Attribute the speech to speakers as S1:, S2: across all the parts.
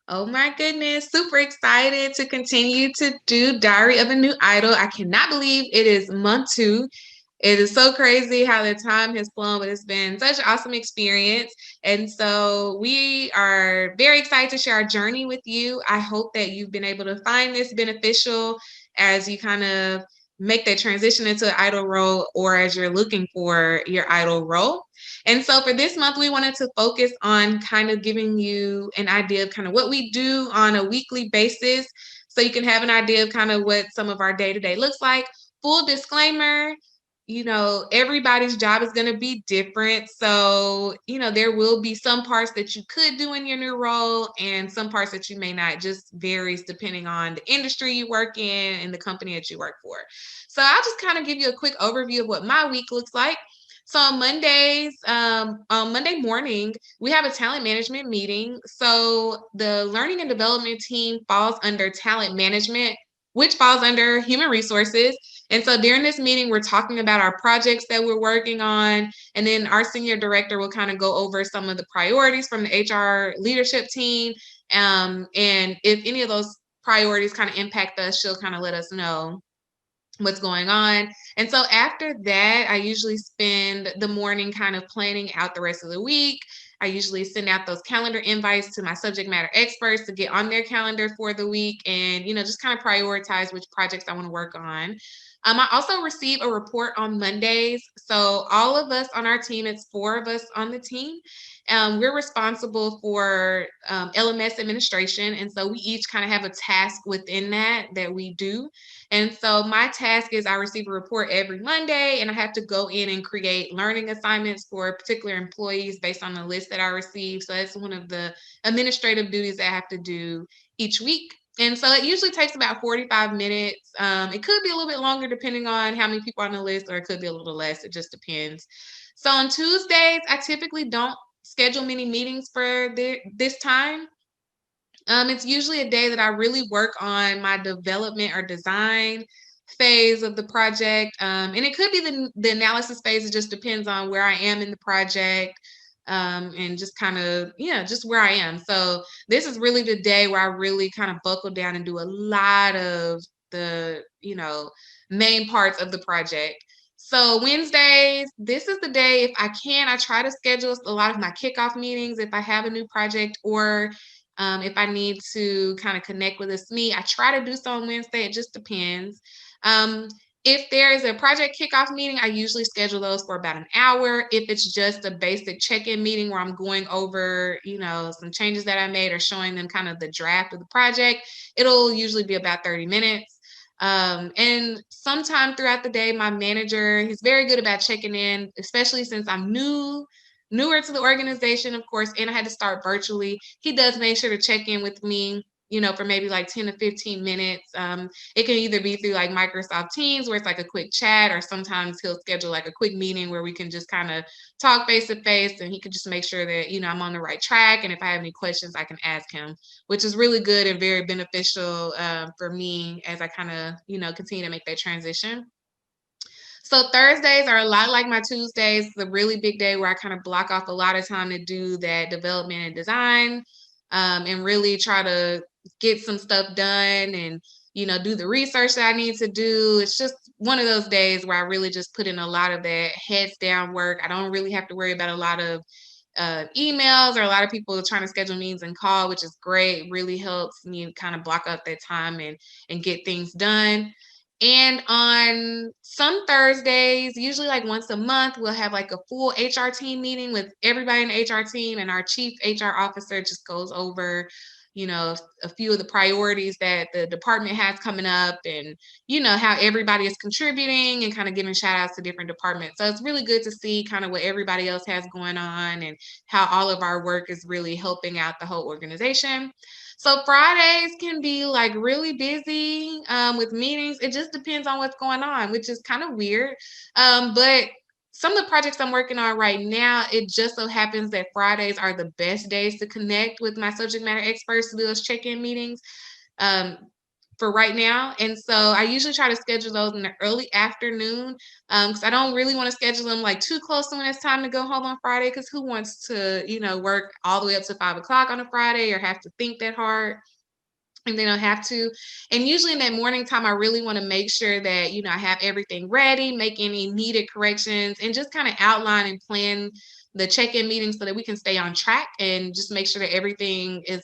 S1: Oh my goodness, super excited to continue to do Diary of a New Idol. I cannot believe it is month two. It is so crazy how the time has flown, but it's been such an awesome experience. And so we are very excited to share our journey with you. I hope that you've been able to find this beneficial as you kind of make that transition into an idol role or as you're looking for your idol role. And so for this month, we wanted to focus on kind of giving you an idea of kind of what we do on a weekly basis so you can have an idea of kind of what some of our day to day looks like. Full disclaimer, everybody's job is going to be different. So, there will be some parts that you could do in your new role and some parts that you may not, just varies depending on the industry you work in and the company that you work for. So, I'll just kind of give you a quick overview of what my week looks like. So on Mondays, on Monday morning, we have a talent management meeting. So the learning and development team falls under talent management, which falls under human resources. And so during this meeting, we're talking about our projects that we're working on. And then our senior director will kind of go over some of the priorities from the HR leadership team. And if any of those priorities kind of impact us, she'll kind of let us know what's going on. And so after that, I usually spend the morning kind of planning out the rest of the week. I usually send out those calendar invites to my subject matter experts to get on their calendar for the week and, just kind of prioritize which projects I want to work on. I also receive a report on Mondays. So all of us on our team, it's 4 of us on the team. We're responsible for LMS administration. And so we each kind of have a task within that we do. And so my task is I receive a report every Monday and I have to go in and create learning assignments for particular employees based on the list that I receive. So that's one of the administrative duties that I have to do each week. And so it usually takes about 45 minutes. It could be a little bit longer depending on how many people are on the list, or it could be a little less. It just depends. So on Tuesdays, I typically don't schedule many meetings for this time. It's usually a day that I really work on my development or design phase of the project. And it could be the analysis phase. It just depends on where I am in the project, and just kind of, yeah, just where I am. So this is really the day where I really kind of buckle down and do a lot of the, main parts of the project. So Wednesdays, this is the day, if I can, I try to schedule a lot of my kickoff meetings if I have a new project, or if I need to kind of connect with a SME, I try to do so on Wednesday. It just depends. Um, if there is a project kickoff meeting, I usually schedule those for about an hour. If it's just a basic check-in meeting where I'm going over, some changes that I made or showing them kind of the draft of the project, it'll usually be about 30 minutes. And sometime throughout the day, my manager, he's very good about checking in, especially since I'm newer to the organization, of course, and I had to start virtually. He does make sure to check in with me, for maybe like 10 to 15 minutes. It can either be through like Microsoft Teams where it's like a quick chat, or sometimes he'll schedule like a quick meeting where we can just kind of talk face to face, and he can just make sure that, I'm on the right track. And if I have any questions, I can ask him, which is really good and very beneficial for me as I kind of, continue to make that transition. So Thursdays are a lot like my Tuesdays. It's a really big day where I kind of block off a lot of time to do that development and design, and really try to get some stuff done and, do the research that I need to do. It's just one of those days where I really just put in a lot of that heads down work. I don't really have to worry about a lot of emails or a lot of people trying to schedule meetings and call, which is great. Really helps me kind of block up that time and get things done. And on some Thursdays, usually like once a month, we'll have like a full HR team meeting with everybody in the HR team, and our chief HR officer just goes over, a few of the priorities that the department has coming up, and, how everybody is contributing and kind of giving shout outs to different departments. So it's really good to see kind of what everybody else has going on and how all of our work is really helping out the whole organization. So Fridays can be like really busy with meetings. It just depends on what's going on, which is kind of weird. But some of the projects I'm working on right now, it just so happens that Fridays are the best days to connect with my subject matter experts to do those check-in meetings. Um, for right now. And so I usually try to schedule those in the early afternoon because I don't really want to schedule them like too close to when it's time to go home on Friday. Because who wants to, work all the way up to 5 o'clock on a Friday or have to think that hard? And they don't have to. And usually in that morning time, I really want to make sure that, I have everything ready, make any needed corrections, and just kind of outline and plan the check-in meetings so that we can stay on track and just make sure that everything is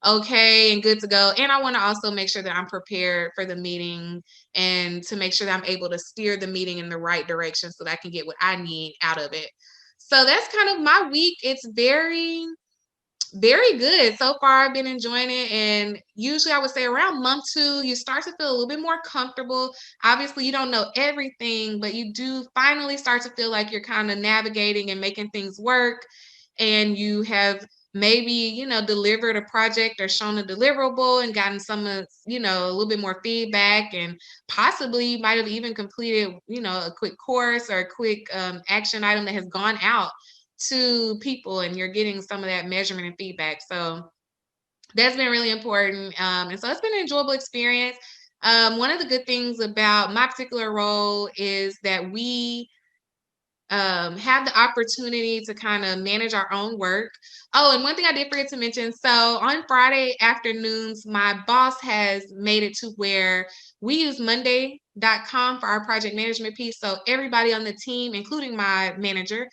S1: okay and good to go. And I want to also make sure that I'm prepared for the meeting and to make sure that I'm able to steer the meeting in the right direction so that I can get what I need out of it. So that's kind of my week. It's very good. So far, I've been enjoying it. And usually, I would say around month 2, you start to feel a little bit more comfortable. Obviously, you don't know everything, but you do finally start to feel like you're kind of navigating and making things work. And you have maybe, delivered a project or shown a deliverable and gotten some, a little bit more feedback. And possibly you might have even completed, a quick course or a quick action item that has gone out to people and you're getting some of that measurement and feedback. So that's been really important. And so it's been an enjoyable experience. One of the good things about my particular role is that we have the opportunity to kind of manage our own work. Oh, and one thing I did forget to mention. So on Friday afternoons, my boss has made it to where we use Monday.com for our project management piece. So everybody on the team, including my manager,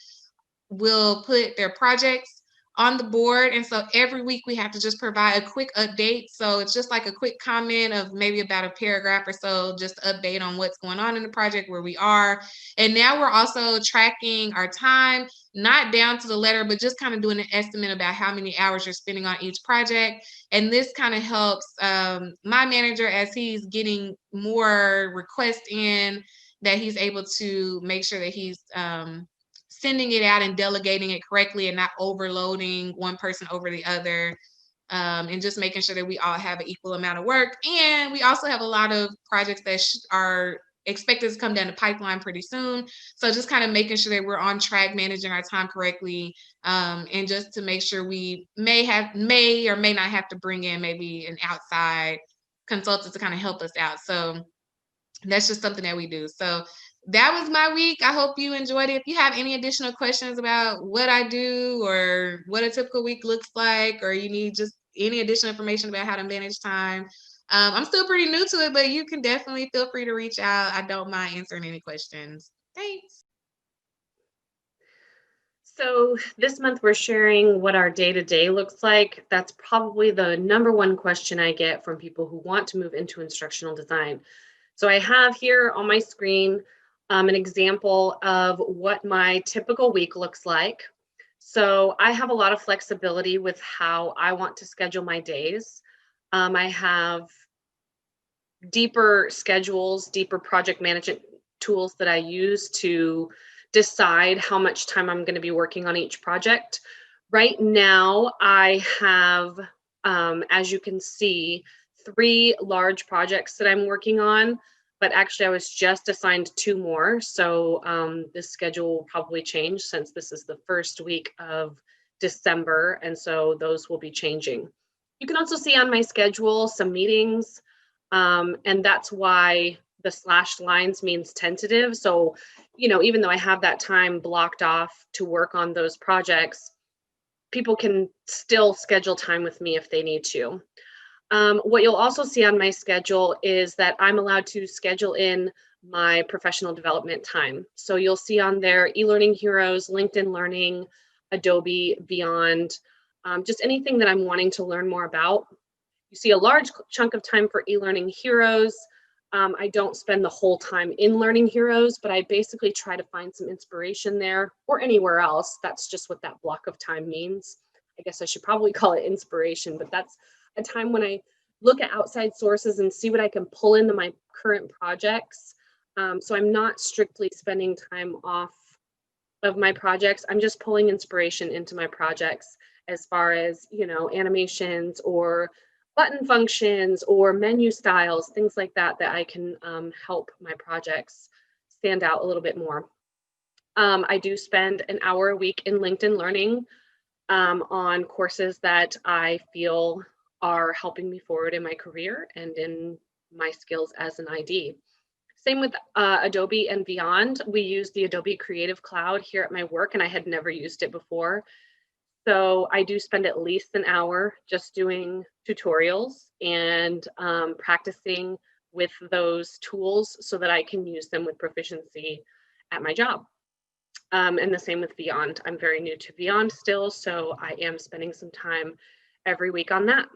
S1: will put their projects on the board. And so every week we have to just provide a quick update. So it's just like a quick comment of maybe about a paragraph or so, just update on what's going on in the project, where we are. And now we're also tracking our time, not down to the letter, but just kind of doing an estimate about how many hours you're spending on each project. And this kind of helps my manager as he's getting more requests in, that he's able to make sure that he's sending it out and delegating it correctly and not overloading one person over the other, and just making sure that we all have an equal amount of work. And we also have a lot of projects that are expected to come down the pipeline pretty soon. So just kind of making sure that we're on track, managing our time correctly, and just to make sure we may or may not have to bring in maybe an outside consultant to kind of help us out. So that's just something that we do. So that was my week. I hope you enjoyed it. If you have any additional questions about what I do or what a typical week looks like, or you need just any additional information about how to manage time, I'm still pretty new to it, but you can definitely feel free to reach out. I don't mind answering any questions. Thanks.
S2: So this month we're sharing what our day-to-day looks like. That's probably the number one question I get from people who want to move into instructional design. So I have here on my screen an example of what my typical week looks like. So I have a lot of flexibility with how I want to schedule my days. I have deeper schedules, deeper project management tools that I use to decide how much time I'm going to be working on each project. Right now, I have, as you can see, 3 large projects that I'm working on, but actually I was just assigned 2 more. So this schedule will probably change since this is the first week of December, and so those will be changing. You can also see on my schedule some meetings, and that's why the slashed lines means tentative. So, even though I have that time blocked off to work on those projects, people can still schedule time with me if they need to. What you'll also see on my schedule is that I'm allowed to schedule in my professional development time. So you'll see on there eLearning Heroes, LinkedIn Learning, Adobe, Beyond, just anything that I'm wanting to learn more about. You see a large chunk of time for eLearning Heroes. I don't spend the whole time in Learning Heroes, but I basically try to find some inspiration there or anywhere else. That's just what that block of time means. I guess I should probably call it inspiration, but that's a time when I look at outside sources and see what I can pull into my current projects. So I'm not strictly spending time off of my projects. I'm just pulling inspiration into my projects as far as, animations or button functions or menu styles, things like that, that I can help my projects stand out a little bit more. I do spend an hour a week in LinkedIn Learning on courses that I feel are helping me forward in my career and in my skills as an ID. Same with Adobe and beyond. We use the Adobe Creative Cloud here at my work, and I had never used it before. So I do spend at least an hour just doing tutorials and practicing with those tools so that I can use them with proficiency at my job. And the same with Beyond. I'm very new to Beyond still, so I am spending some time every week on that.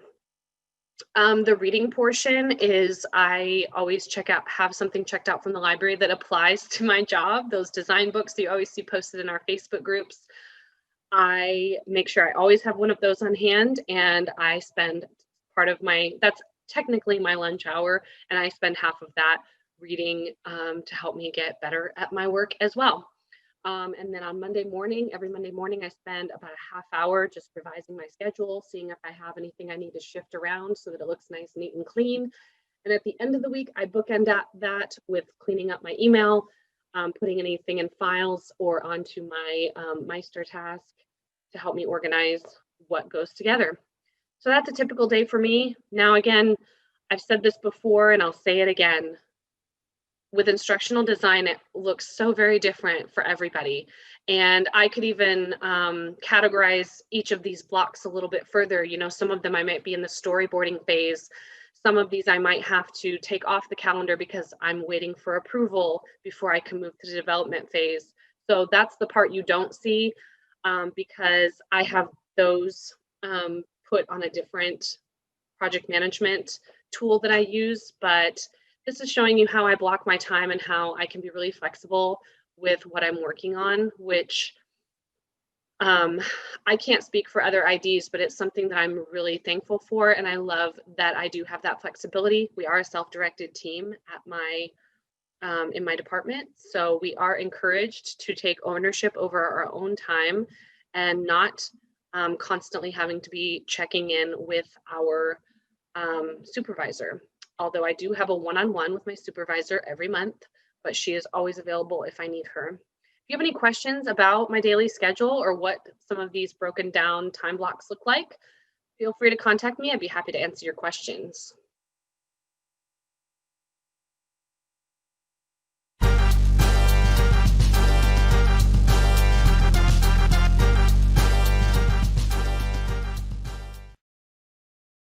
S2: The reading portion is I always have something checked out from the library that applies to my job. Those design books that you always see posted in our Facebook groups. I make sure I always have one of those on hand, and I spend that's technically my lunch hour, and I spend half of that reading to help me get better at my work as well. And then on every Monday morning, I spend about a half hour just revising my schedule, seeing if I have anything I need to shift around so that it looks nice, neat, and clean. And at the end of the week, I bookend that with cleaning up my email, putting anything in files or onto my Meister task to help me organize what goes together. So that's a typical day for me. Now, again, I've said this before and I'll say it again. With instructional design, it looks so very different for everybody. And I could even categorize each of these blocks a little bit further. You know, some of them I might be in the storyboarding phase. Some of these I might have to take off the calendar because I'm waiting for approval before I can move to the development phase. So that's the part you don't see because I have those put on a different project management tool that I use, but this is showing you how I block my time and how I can be really flexible with what I'm working on, which I can't speak for other IDs, but it's something that I'm really thankful for. And I love that I do have that flexibility. We are a self-directed team at in my department. So we are encouraged to take ownership over our own time and not constantly having to be checking in with our supervisor. Although I do have a one-on-one with my supervisor every month, but she is always available if I need her. If you have any questions about my daily schedule or what some of these broken down time blocks look like, feel free to contact me. I'd be happy to answer your questions.